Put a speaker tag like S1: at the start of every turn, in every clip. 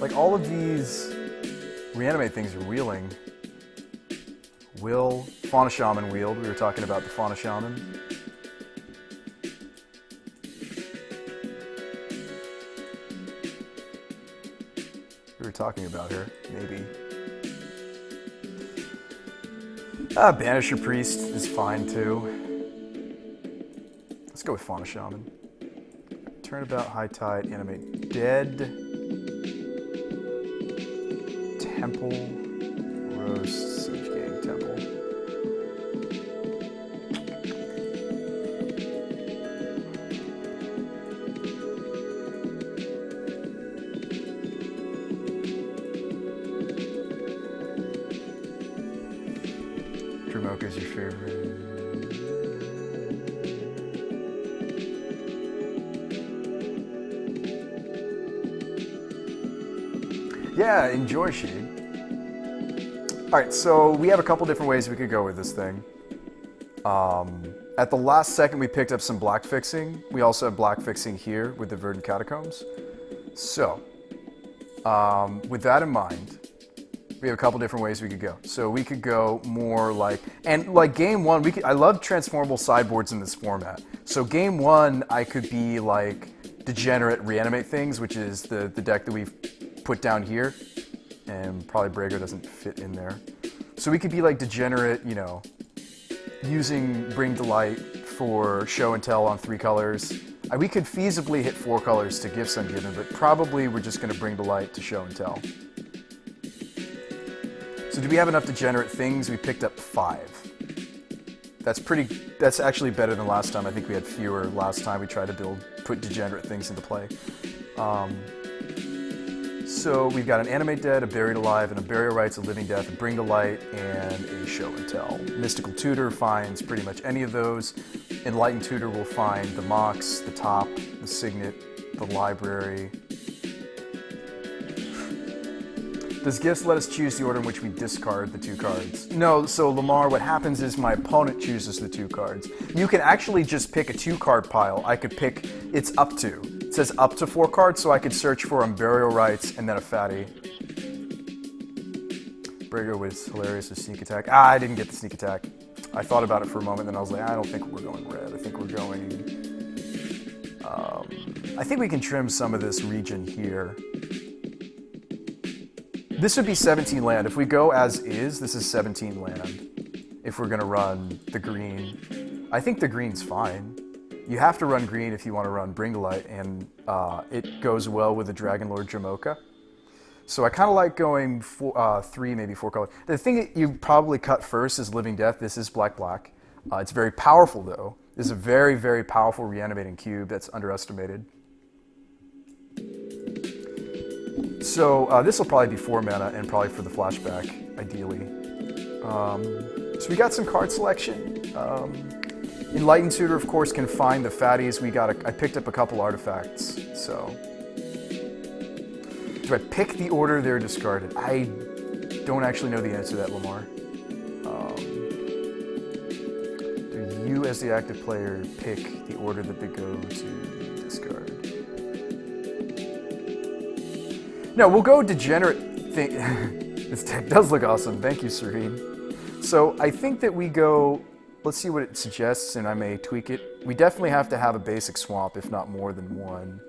S1: Like, all of these reanimate things are wheeling. Will Fauna Shaman wheeled? We were talking about the Fauna Shaman. We were talking about her, maybe. Banisher Priest is fine too. Let's go with Fauna Shaman. Turnabout, High Tide, Animate Dead. Temple, Roast, Siege Gang, Temple. Dramoka's your favorite. Yeah, enjoy Shade. Alright, so we have a couple different ways we could go with this thing. At the last second we picked up some black fixing. We also have black fixing here with the Verdant Catacombs. So, with that in mind, we have a couple different ways we could go. So we could go more like, and like game one, I love transformable sideboards in this format. So game one, I could be like Degenerate Reanimate Things, which is the deck that we've put down here, and probably Brago doesn't fit in there. So we could be like Degenerate, you know, using Bring to Light for show and tell on 3 colors. We could feasibly hit 4 colors to Gifts Ungiven, but probably we're just going to Bring to Light to show and tell. So do we have enough Degenerate Things? We picked up 5. That's actually better than last time. I think we had fewer last time we tried to put Degenerate Things into play. So we've got an Animate Dead, a Buried Alive, and a Burial Rites, a Living Death, a Bring to Light, and a Show and Tell. Mystical Tutor finds pretty much any of those. Enlightened Tutor will find the Mox, the Top, the Signet, the Library. Does Gifts let us choose the order in which we discard the 2 cards? No, so Lamar, what happens is my opponent chooses the 2 cards. You can actually just pick a 2-card pile. I could pick, it's up to. It says up to 4 cards, so I could search for Burial Rites and then a Fatty. Brago was hilarious with Sneak Attack. I didn't get the Sneak Attack. I thought about it for a moment, then I was like, I don't think we're going red. I think we're going... I think we can trim some of this region here. This would be 17 land. If we go as is, this is 17 land. If we're gonna run the green. I think the green's fine. You have to run green if you want to run Bring to Light, and it goes well with the Dragon Lord Jamocha. So I kind of like going 3, maybe 4 colors. The thing that you probably cut first is Living Death. This is black. It's very powerful though. This is a very, very powerful reanimating cube that's underestimated. So this will probably be 4 mana and probably for the flashback, ideally. So we got some card selection. Enlightened Tutor, of course, can find the fatties. I picked up a couple artifacts, so. Do I pick the order they're discarded? I don't actually know the answer to that, Lamar. Do you, as the active player, pick the order that they go to discard? No, we'll go Degenerate thing. This deck does look awesome. Thank you, Serene. So I think that we go, let's see what it suggests, and I may tweak it. We definitely have to have a basic swamp, if not more than 1,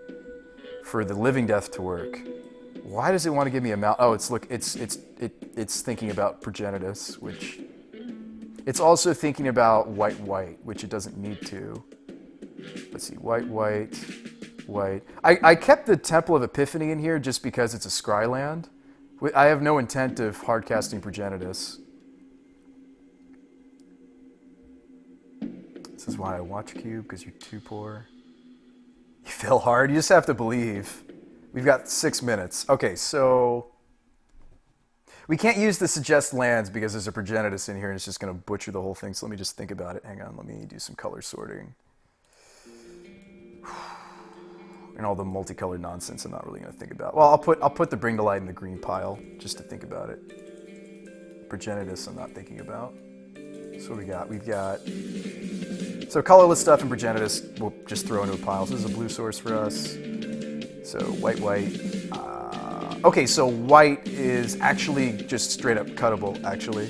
S1: for the Living Death to work. Why does it want to give me a mount? Oh, it's thinking about Progenitus, which it's also thinking about white, which it doesn't need to. Let's see, white. I kept the Temple of Epiphany in here just because it's a scry land. I have no intent of hardcasting Progenitus. This is why I watch Cube, because you're too poor. You feel hard, you just have to believe. We've got 6 minutes. Okay, so we can't use the suggest lands because there's a Progenitus in here and it's just going to butcher the whole thing. So let me just think about it. Hang on, let me do some color sorting. And all the multicolored nonsense I'm not really going to think about. Well, I'll put the Bring to Light in the green pile just to think about it. Progenitus I'm not thinking about. So what we got? We've got so colorless stuff and Progenitus we'll just throw into a pile. So this is a blue source for us. So white. Okay, so white is actually just straight up cuttable, actually.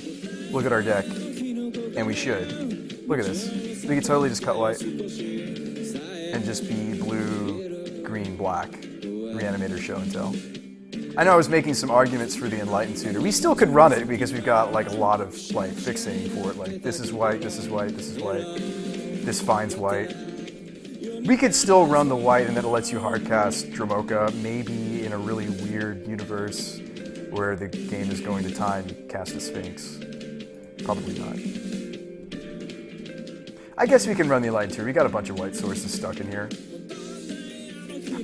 S1: Look at our deck. And we should. Look at this. We could totally just cut white. And just be blue, green, black. Reanimator show and tell. I know I was making some arguments for the Enlightened Tutor. We still could run it because we've got like a lot of like fixing for it. Like this is white, this is white, this is white. This finds white. We could still run the white and then it lets you hardcast Dramoka, maybe in a really weird universe where the game is going to time cast a Sphinx. Probably not. I guess we can run the Enlightened Tutor. We got a bunch of white sources stuck in here.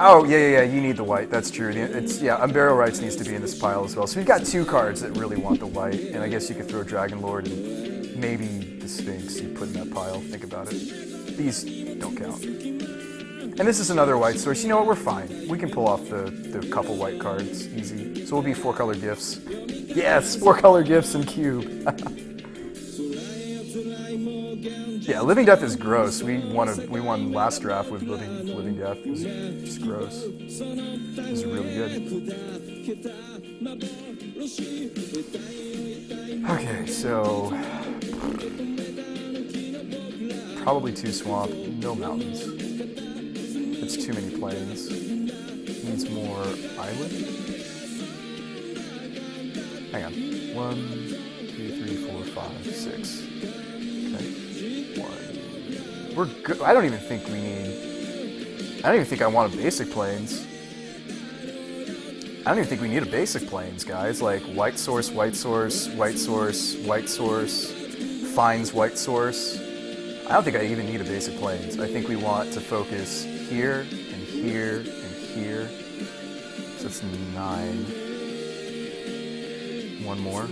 S1: Oh, yeah, you need the white, that's true. Unburial Rites needs to be in this pile as well. So we've got two cards that really want the white, and I guess you could throw Dragon Lord and maybe the Sphinx you put in that pile, think about it. These don't count. And this is another white source. You know what, we're fine. We can pull off the couple white cards, easy. So we'll be 4-color gifts. Yes, 4-color gifts and cube. Yeah, Living Death is gross. We won last draft with Living Death. It was just gross. It was really good. Okay, so probably 2 swamp, no mountains. It's too many plains. Needs more island. Hang on. 1, 2, 3, 4, 5, 6. We're good. I don't even think we need... I don't even think I want a basic plains. I don't even think we need a basic plains, guys. Like, white source, white source, white source, white source, finds white source. I don't think I even need a basic plains. I think we want to focus here, and here, and here. So it's 9. One more.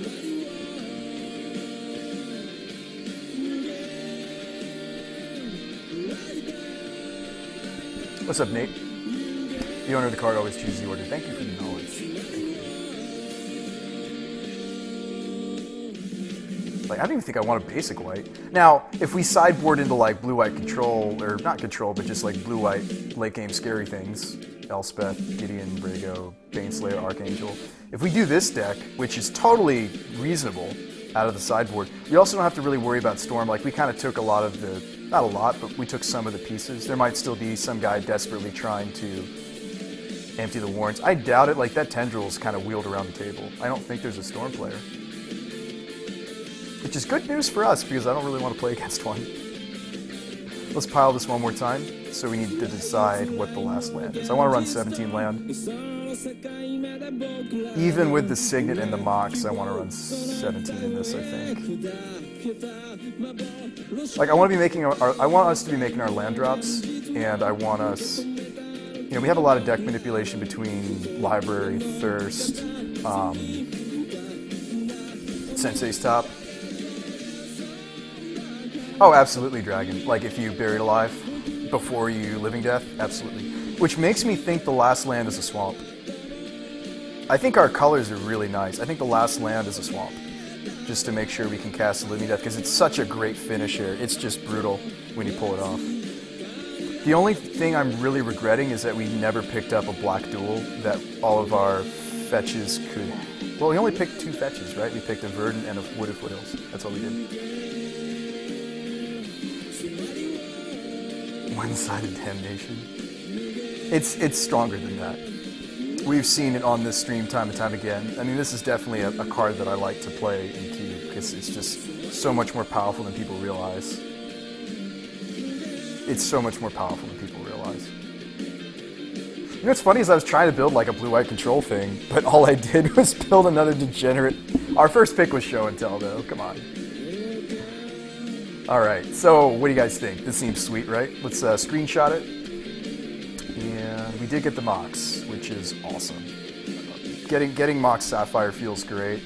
S1: What's up, Nate? The owner of the card always chooses the order. Thank you for the knowledge. Like, I don't even think I want a basic white. Now, if we sideboard into like blue-white control, or not control, but just like blue-white late-game scary things, Elspeth, Gideon, Brago, Baneslayer, Archangel. If we do this deck, which is totally reasonable out of the sideboard, we also don't have to really worry about Storm. Like, we kind of took a lot of the... Not a lot, but we took some of the pieces. There might still be some guy desperately trying to empty the warrants. I doubt it. Like, that Tendril's kind of wheeled around the table. I don't think there's a Storm player. Which is good news for us, because I don't really want to play against one. Let's pile this one more time. So we need to decide what the last land is. I want to run 17 land. Even with the Signet and the Mox, I want to run 17 in this, I think. Like, I want us to be making our land drops, and I want us... You know, we have a lot of deck manipulation between Library, Thirst, Sensei's Top. Oh, absolutely, Dragon. Like, if you Buried Alive before you Living Death, absolutely. Which makes me think the last land is a swamp. I think our colors are really nice. I think the last land is a swamp. Just to make sure we can cast Living Death, because it's such a great finisher. It's just brutal when you pull it off. The only thing I'm really regretting is that we never picked up a black duel that all of our fetches could... Well, we only picked 2 fetches, right? We picked a Verdant and a Wooded Foothills. That's all we did. One-sided damnation. It's stronger than that. We've seen it on this stream time and time again. I mean, this is definitely a card that I like to play in Cube, because it's just so much more powerful than people realize. It's so much more powerful than people realize. You know what's funny is I was trying to build like a blue-white control thing, but all I did was build another degenerate... Our first pick was Show and Tell, though. Come on. Alright, so what do you guys think? This seems sweet, right? Let's screenshot it. And we did get the Mox, which is awesome. Getting Mox Sapphire feels great.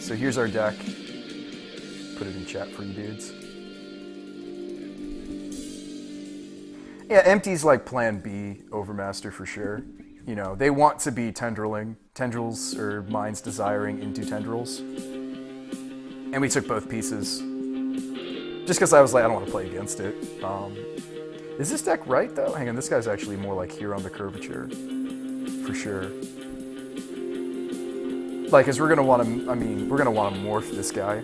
S1: So here's our deck. Put it in chat for you dudes. Yeah, Empty's like plan B Overmaster for sure. You know, they want to be tendrils or minds desiring into tendrils. And we took both pieces. Just because I was like, I don't want to play against it. Is this deck right though? Hang on, this guy's actually more like here on the curvature. For sure. Like, cause we're gonna want to. I mean, we're gonna want to morph this guy.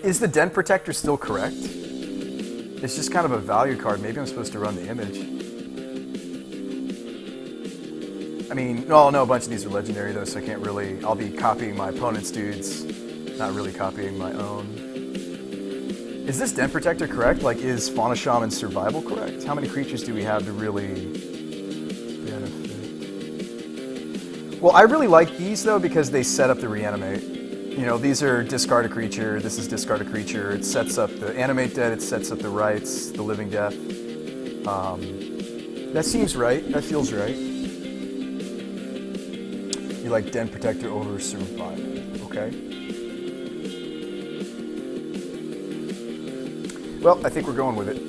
S1: Is the dent protector still correct? It's just kind of a value card. Maybe I'm supposed to run the image. I mean, no, a bunch of these are legendary though, so I can't really. I'll be copying my opponent's dudes, not really copying my own. Is this dent protector correct? Like, is Fauna Shaman survival correct? How many creatures do we have to really benefit? Well, I really like these though because they set up the reanimate. You know, these are discard a creature, this is discard a creature, it sets up the animate dead, it sets up the rights, the living death. That seems right, that feels right. You like Den Protector over Survival, okay. Well, I think we're going with it.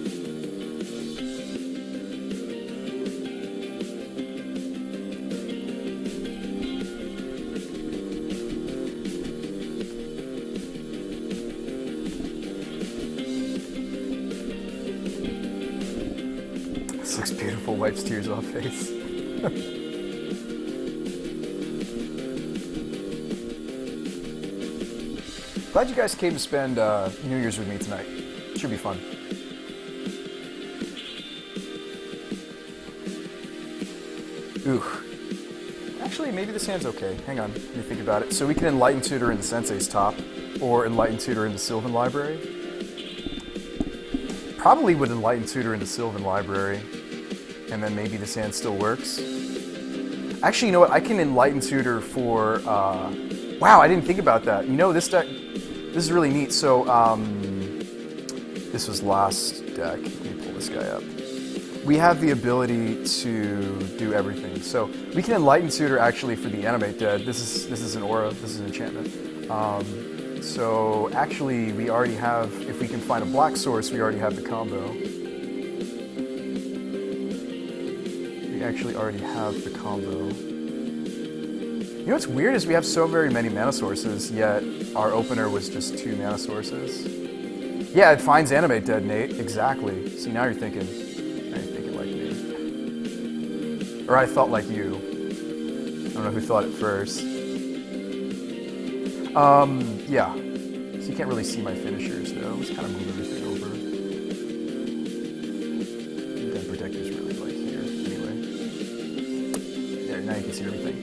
S1: Six beautiful wipes tears off face. Glad you guys came to spend New Year's with me tonight. Should be fun. Ooh. Actually, maybe this hand's okay. Hang on, let me think about it. So we can Enlighten Tutor in the Sensei's top, or Enlighten Tutor in the Sylvan Library. Probably would Enlighten Tutor in the Sylvan Library, and then maybe this hand still works. Actually, you know what? I can Enlighten Tutor for... wow, I didn't think about that. You know, this deck... This is really neat. So, this was last deck. Let me pull this guy up. We have the ability to do everything. So, we can Enlighten Tutor actually for the Animate Dead. This is an aura. This is an enchantment. So, actually, we already have... If we can find a black source, we already have the combo. We actually already have the combo. You know what's weird is we have so very many mana sources, yet our opener was just 2 mana sources. Yeah, it finds Animate Dead, Nate. Exactly. See, now you're thinking like me. Or I thought like you. I don't know who thought it first. Yeah. So you can't really see my finishers, though. Let's kind of move everything over. Den Protector's really like here, anyway. There, now you can see everything.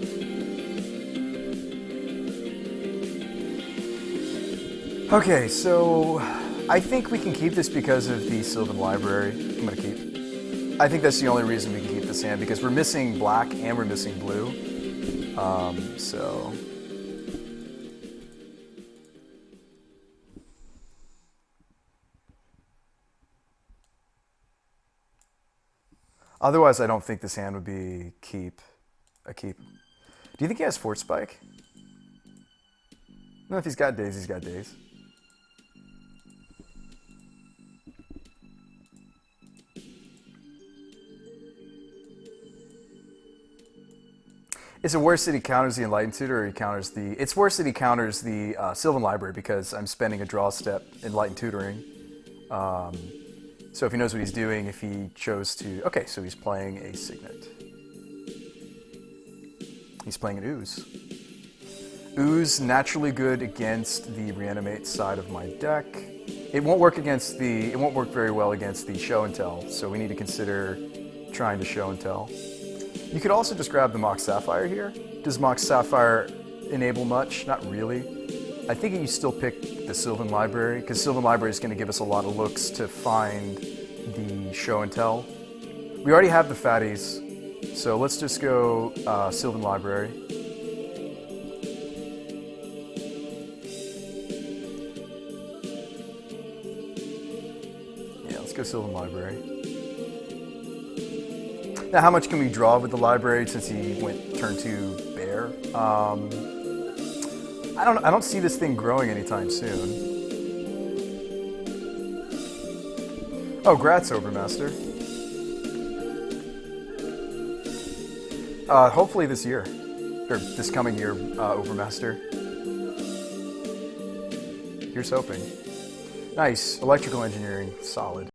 S1: Okay, so I think we can keep this because of the Sylvan Library. I'm gonna keep. I think that's the only reason we can keep this hand, because we're missing black and we're missing blue. So. Otherwise, I don't think this hand would be a keep. Do you think he has Fort Spike? No, if he's got days, he's got days. Is it worse that he counters the Enlightened Tutor, or he counters the... It's worse that he counters the Sylvan Library, because I'm spending a draw step Enlightened Tutoring. So if he knows what he's doing, if he chose to... Okay, so he's playing a Signet. He's playing an Ooze. Ooze, naturally good against the Reanimate side of my deck. It won't work against the... It won't work very well against the Show and Tell, so we need to consider trying to Show and Tell. You could also just grab the Mox Sapphire here. Does Mox Sapphire enable much? Not really. I think you still pick the Sylvan Library, because Sylvan Library is going to give us a lot of looks to find the Show and Tell. We already have the fatties, so let's just go Sylvan Library. Yeah, let's go Sylvan Library. Now, how much can we draw with the library since he went turn 2 bear? I don't see this thing growing anytime soon. Oh, grats, Overmaster. Hopefully this year, or this coming year, Overmaster. Here's hoping. Nice, electrical engineering, solid.